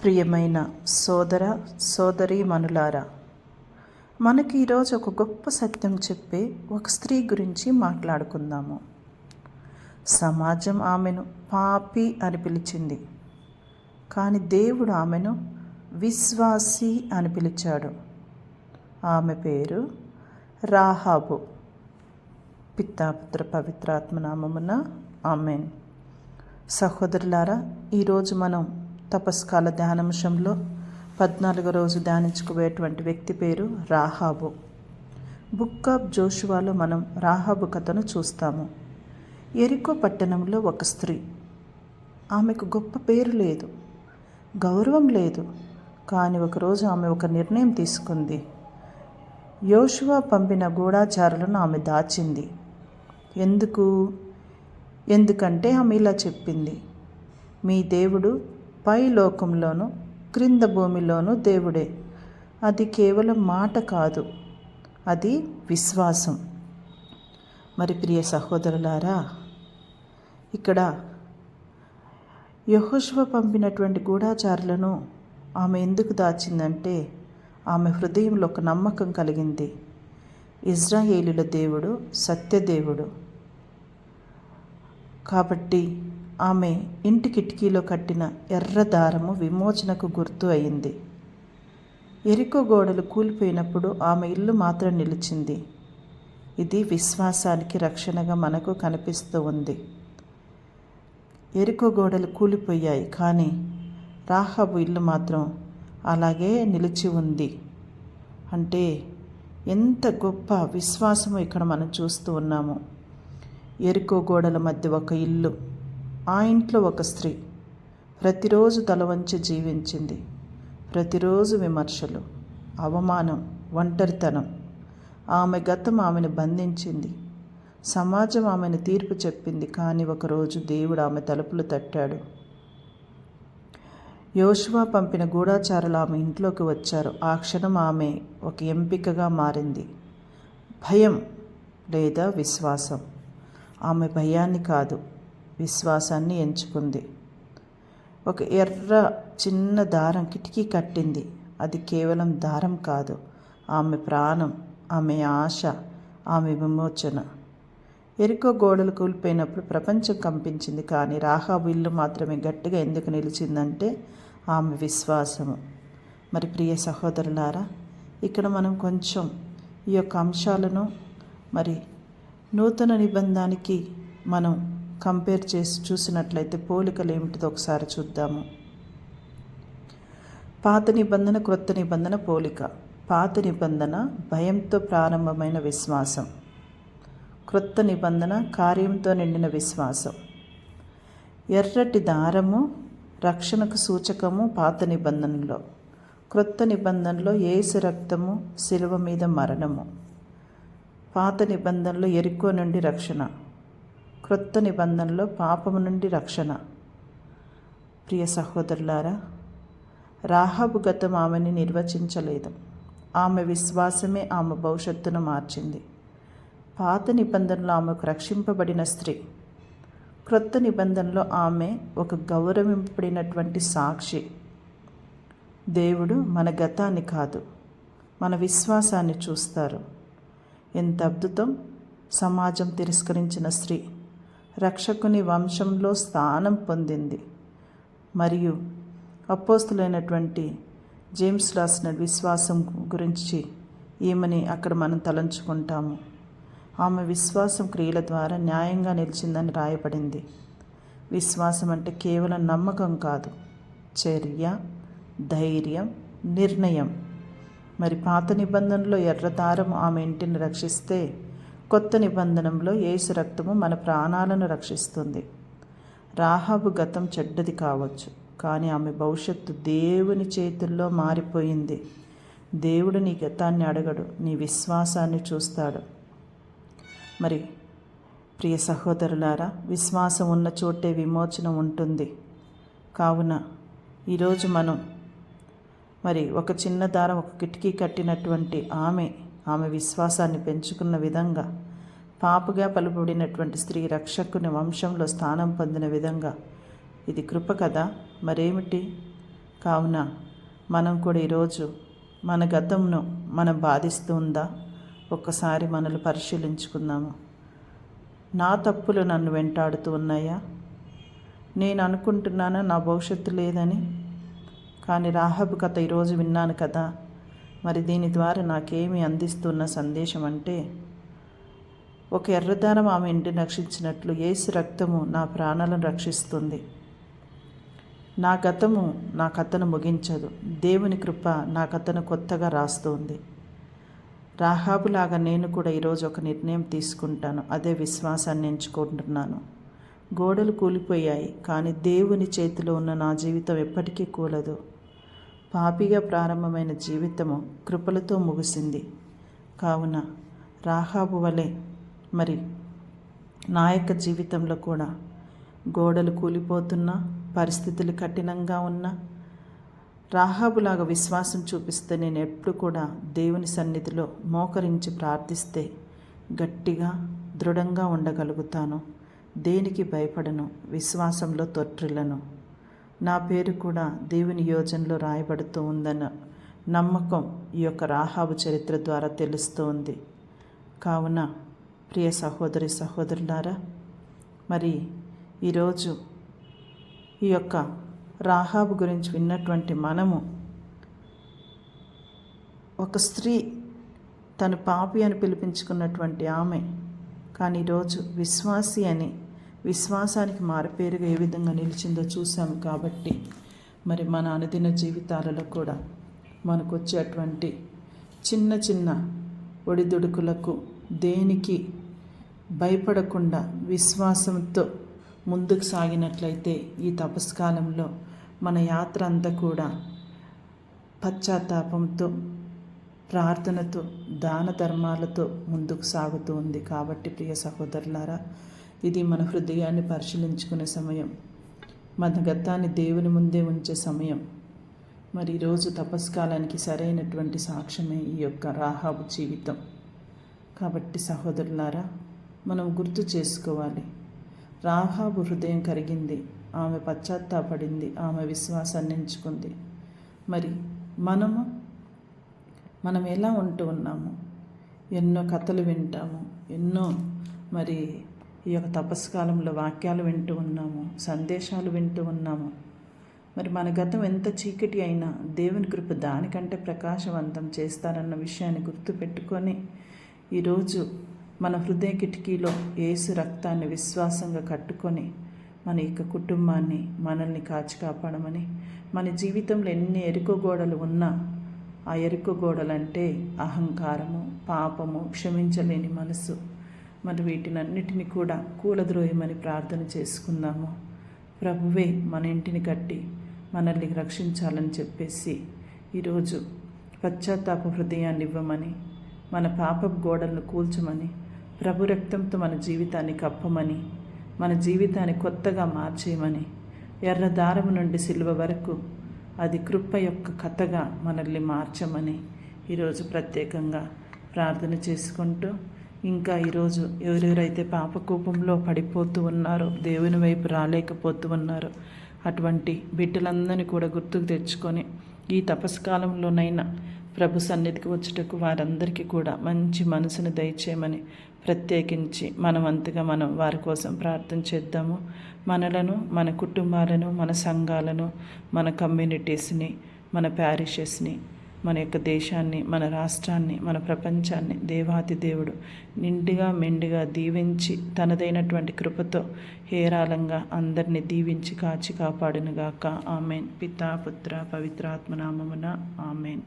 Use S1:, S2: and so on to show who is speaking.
S1: ప్రియమైన సోదర సోదరీమణులారా, మనకి ఈరోజు ఒక గొప్ప సత్యం చెప్పే ఒక స్త్రీ గురించి మాట్లాడుకుందాము. సమాజం ఆమెను పాపి అని పిలిచింది, కానీ దేవుడు ఆమెను విశ్వాసి అని పిలిచాడు. ఆమె పేరు రాహాబు. పితాపుత్ర పవిత్రాత్మ నామమున ఆమెన్. సహోదరులారా, ఈరోజు మనం తపస్కాల ధ్యానాంశంలో 14వ రోజు ధ్యానించుకుపోయేటువంటి వ్యక్తి పేరు రాహాబు. బుక్ ఆఫ్ జోషువాలో మనం రాహాబు కథను చూస్తాము. యెరికో పట్టణంలో ఒక స్త్రీ. ఆమెకు గొప్ప పేరు లేదు, గౌరవం లేదు. కానీ ఒకరోజు ఆమె ఒక నిర్ణయం తీసుకుంది. యోషువ పంపిన గూఢచారులను ఆమె దాచింది. ఎందుకంటే ఆమె ఇలా చెప్పింది: మీ దేవుడు పై లోకంలోనూ క్రింద భూమిలోనూ దేవుడే. అది కేవలం మాట కాదు, అది విశ్వాసం. మరి ప్రియ సహోదరులారా, ఇక్కడ యెహోషువ పంపినటువంటి గూఢచారులను ఆమె ఎందుకు దాచిందంటే, ఆమె హృదయంలో ఒక నమ్మకం కలిగింది. ఇజ్రాయేలుల దేవుడు సత్యదేవుడు. కాబట్టి ఆమె ఇంటి కిటికీలో కట్టిన ఎర్ర దారము విమోచనకు గుర్తు అయింది. యెరికో గోడలు కూలిపోయినప్పుడు ఆమె ఇల్లు మాత్రం నిలిచింది. ఇది విశ్వాసానికి రక్షణగా మనకు కనిపిస్తూ ఉంది. యెరికో గోడలు కూలిపోయాయి, కానీ రాహాబు ఇల్లు మాత్రం అలాగే నిలిచి ఉంది. అంటే ఎంత గొప్ప విశ్వాసము ఇక్కడ మనం చూస్తూ ఉన్నాము. యెరికో గోడల మధ్య ఒక ఇల్లు, ఆ ఇంట్లో ఒక స్త్రీ ప్రతిరోజు తల వంచి జీవించింది. ప్రతిరోజు విమర్శలు, అవమానం, ఒంటరితనం. ఆమె గతం ఆమెను బంధించింది. సమాజం ఆమెను తీర్పు చెప్పింది. కానీ ఒకరోజు దేవుడు ఆమె తలుపులు తట్టాడు. యోషువ పంపిన గూఢచారులు ఆమె ఇంట్లోకి వచ్చారు. ఆ క్షణం ఆమె ఒక ఎంపికగా మారింది. భయం లేదా విశ్వాసం. ఆమె భయాన్ని కాదు, విశ్వాసాన్ని ఎంచుకుంది. ఒక ఎర్ర చిన్న దారం కిటికీ కట్టింది. అది కేవలం దారం కాదు, ఆమె ప్రాణం, ఆమె ఆశ, ఆమె విమోచన. యెరికో గోడలు కూలిపోయినప్పుడు ప్రపంచం కంపించింది, కానీ రాహాబు ఇల్లు మాత్రమే గట్టిగా ఎందుకు నిలిచిందంటే ఆమె విశ్వాసము. మరి ప్రియ సహోదరులారా, ఇక్కడ మనం కొంచెం ఈ యొక్క అంశాలను మరి నూతన నిబంధనకి మనం కంపేర్ చేసి చూసినట్లయితే పోలికలు ఏమిటిదో ఒకసారి చూద్దాము. పాత నిబంధన, క్రొత్త నిబంధన పోలిక. పాత నిబంధన భయంతో ప్రారంభమైన విశ్వాసం. క్రొత్త నిబంధన కార్యంతో నిండిన విశ్వాసం. ఎర్రటి దారము రక్షణకు సూచకము పాత నిబంధనలో. క్రొత్త నిబంధనలో యేసు రక్తము, శిలువ మీద మరణము. పాత నిబంధనలో యెరికో నుండి రక్షణ, క్రొత్త నిబంధనలో పాపము నుండి రక్షణ. ప్రియ సహోదరులారా, రాహాబు గతం ఆమెని నిర్వచించలేదు. ఆమె విశ్వాసమే ఆమె భవిష్యత్తును మార్చింది. పాత నిబంధనలో ఆమెకు రక్షింపబడిన స్త్రీ. క్రొత్త నిబంధనలో ఆమె ఒక గౌరవింపబడినటువంటి సాక్షి. దేవుడు మన గతాన్ని కాదు, మన విశ్వాసాన్ని చూస్తారు. ఎంత అద్భుతం! సమాజం తిరస్కరించిన స్త్రీ రక్షకుని వంశంలో స్థానం పొందింది. మరియు అపోస్తులైనటువంటి జేమ్స్ రాసిన విశ్వాసం గురించి ఈమెని అక్కడ మనం తలంచుకుంటాము. ఆమె విశ్వాసం క్రియల ద్వారా న్యాయంగా నిలిచిందని రాయబడింది. విశ్వాసం అంటే కేవలం నమ్మకం కాదు, చర్య, ధైర్యం, నిర్ణయం. మరి పాత నిబంధనలో ఎర్రదారం ఆమె ఇంటిని రక్షిస్తే, కొత్త నిబంధనలో యేసు రక్తము మన ప్రాణాలను రక్షిస్తుంది. రాహాబు గతం చెడ్డది కావచ్చు, కానీ ఆమె భవిష్యత్తు దేవుని చేతుల్లో మారిపోయింది. దేవుడు నీ గతాన్ని అడగడు, నీ విశ్వాసాన్ని చూస్తాడు. మరి ప్రియ సహోదరులారా, విశ్వాసం ఉన్న చోటే విమోచన ఉంటుంది. కావున ఈరోజు మనం మరి ఒక చిన్న దారం ఒక కిటికీ కట్టినటువంటి ఆమె విశ్వాసాన్ని పెంచుకున్న విధంగా, పాపగా పలుపబడినటువంటి స్త్రీ రక్షకుని వంశంలో స్థానం పొందిన విధంగా ఇది కృప కదా. మరేమిటి? కావున మనం కూడా ఈరోజు మన గతంను మనం బాధిస్తూ ఉందా ఒక్కసారి మనల్ని పరిశీలించుకుందాము. నా తప్పులు నన్ను వెంటాడుతూ ఉన్నాయా? నేను అనుకుంటున్నానా నా భవిష్యత్తు లేదని? కానీ రాహాబు కథ ఈరోజు విన్నాను కదా, మరి దీని ద్వారా నాకేమి అందిస్తున్న సందేశం అంటే, ఒక ఎర్రదారం ఆమె ఇంటిని రక్షించినట్లు యేసు రక్తము నా ప్రాణాలను రక్షిస్తుంది. నా గతము నా కథను ముగించదు. దేవుని కృప నా కథను కొత్తగా రాస్తుంది. రాహాబులాగా నేను కూడా ఈరోజు ఒక నిర్ణయం తీసుకుంటాను. అదే విశ్వాసాన్ని ఎంచుకుంటున్నాను. గోడలు కూలిపోయాయి, కానీ దేవుని చేతిలో ఉన్న నా జీవితం ఎప్పటికీ కూలదు. పాపిగా ప్రారంభమైన జీవితము కృపలతో ముగిసింది. కావున రాహాబు వలె మరి నా యొక్క జీవితంలో కూడా గోడలు కూలిపోతున్నా, పరిస్థితులు కఠినంగా ఉన్నా, రాహాబులాగా విశ్వాసం చూపిస్తే నేను ఎప్పుడు కూడా దేవుని సన్నిధిలో మోకరించి ప్రార్థిస్తే గట్టిగా దృఢంగా ఉండగలుగుతాను. దేనికి భయపడను, విశ్వాసంలో తొట్టిల్లను. నా పేరు కూడా దేవుని యోజనలో రాయబడుతూ ఉందన్న నమ్మకం ఈ యొక్క రాహాబు చరిత్ర ద్వారా తెలుస్తూ ఉంది. కావున ప్రియ సహోదరి సహోదరులారా, మరి ఈరోజు ఈ యొక్క రాహాబు గురించి విన్నటువంటి మనము, ఒక స్త్రీ తను పాపి అని పిలిపించుకున్నటువంటి ఆమె, కానీ ఈరోజు విశ్వాసి అని విశ్వాసానికి మారుపేరుగా ఏ విధంగా నిలిచిందో చూసాము. కాబట్టి మరి మన అనుదిన జీవితాలలో కూడా మనకు వచ్చేటువంటి చిన్న చిన్న ఒడిదుడుకులకు దేనికి భయపడకుండా విశ్వాసంతో ముందుకు సాగినట్లయితే ఈ తపస్కాలంలో మన యాత్ర అంతా కూడా పశ్చాత్తాపంతో, ప్రార్థనతో, దాన ధర్మాలతో ముందుకు సాగుతూ ఉంది. కాబట్టి ప్రియ సహోదరులారా, ఇది మన హృదయాన్ని పరిశీలించుకునే సమయం, మన గతాన్ని దేవుని ముందే ఉంచే సమయం. మరి ఈరోజు తపస్కాలానికి సరైనటువంటి సాక్ష్యమే ఈ యొక్క రాహాబు జీవితం. కాబట్టి సహోదరులారా, మనం గుర్తు చేసుకోవాలి, రాహాబు హృదయం కరిగింది, ఆమె పశ్చాత్తాపడింది, ఆమె విశ్వాసాన్ని ఎంచుకుంది. మరి మనం ఎలా ఉంటూ ఉన్నాము? ఎన్నో కథలు వింటాము, ఎన్నో మరి ఈ యొక్క తపస్కాలంలో వాక్యాలు వింటూ ఉన్నాము, సందేశాలు వింటూ ఉన్నాము. మరి మన గతం ఎంత చీకటి అయినా దేవుని కృప దానికంటే ప్రకాశవంతం చేస్తారన్న విషయాన్ని గుర్తుపెట్టుకొని ఈరోజు మన హృదయ కిటికీలో యేసు రక్తాన్ని విశ్వాసంగా కట్టుకొని మన యొక్క కుటుంబాన్ని, మనల్ని కాచి కాపాడమని, మన జీవితంలో ఎన్ని ఎరుకు గోడలు ఉన్నా ఆ ఎరుకు గోడలంటే అహంకారము, పాపము, క్షమించలేని మనసు, మరి వీటినన్నిటిని కూడా కూలద్రోయమని ప్రార్థన చేసుకుందాము. ప్రభువే మన ఇంటిని కట్టి మనల్ని రక్షించాలని చెప్పేసి ఈరోజు పశ్చాత్తాప హృదయాన్ని ఇవ్వమని, మన పాపపు గోడలను కూల్చమని, ప్రభు రక్తంతో మన జీవితాన్ని కప్పమని, మన జీవితాన్ని కొత్తగా మార్చేయమని, ఎర్ర దారము నుండి సిలువ వరకు అది కృప యొక్క కథగా మనల్ని మార్చమని ఈరోజు ప్రత్యేకంగా ప్రార్థన చేసుకుంటూ, ఇంకా ఈరోజు ఎవరెవరైతే పాపకూపంలో పడిపోతూ ఉన్నారో, దేవుని వైపు రాలేకపోతూ ఉన్నారో, అటువంటి బిడ్డలందరినీ కూడా గుర్తుకు తెచ్చుకొని ఈ తపస్కాలంలోనైనా ప్రభు సన్నిధికి వచ్చుటకు వారందరికీ కూడా మంచి మనసును దయచేయమని ప్రత్యేకించి మనవంతుగా మనం వారి కోసం ప్రార్థన చేద్దాము. మనలను, మన కుటుంబాలను, మన సంఘాలను, మన కమ్యూనిటీస్ని, మన ప్యారిషెస్ని, మన యొక్క దేశాన్ని, మన రాష్ట్రాన్ని, మన ప్రపంచాన్ని దేవాతి దేవుడు నిండుగా మెండుగా దీవించి తనదైనటువంటి కృపతో హేరాళంగా అందరినీ దీవించి కాచి కాపాడునుగాక. ఆమెన్. పితా పుత్ర పవిత్రాత్మ నామమున ఆమెన్.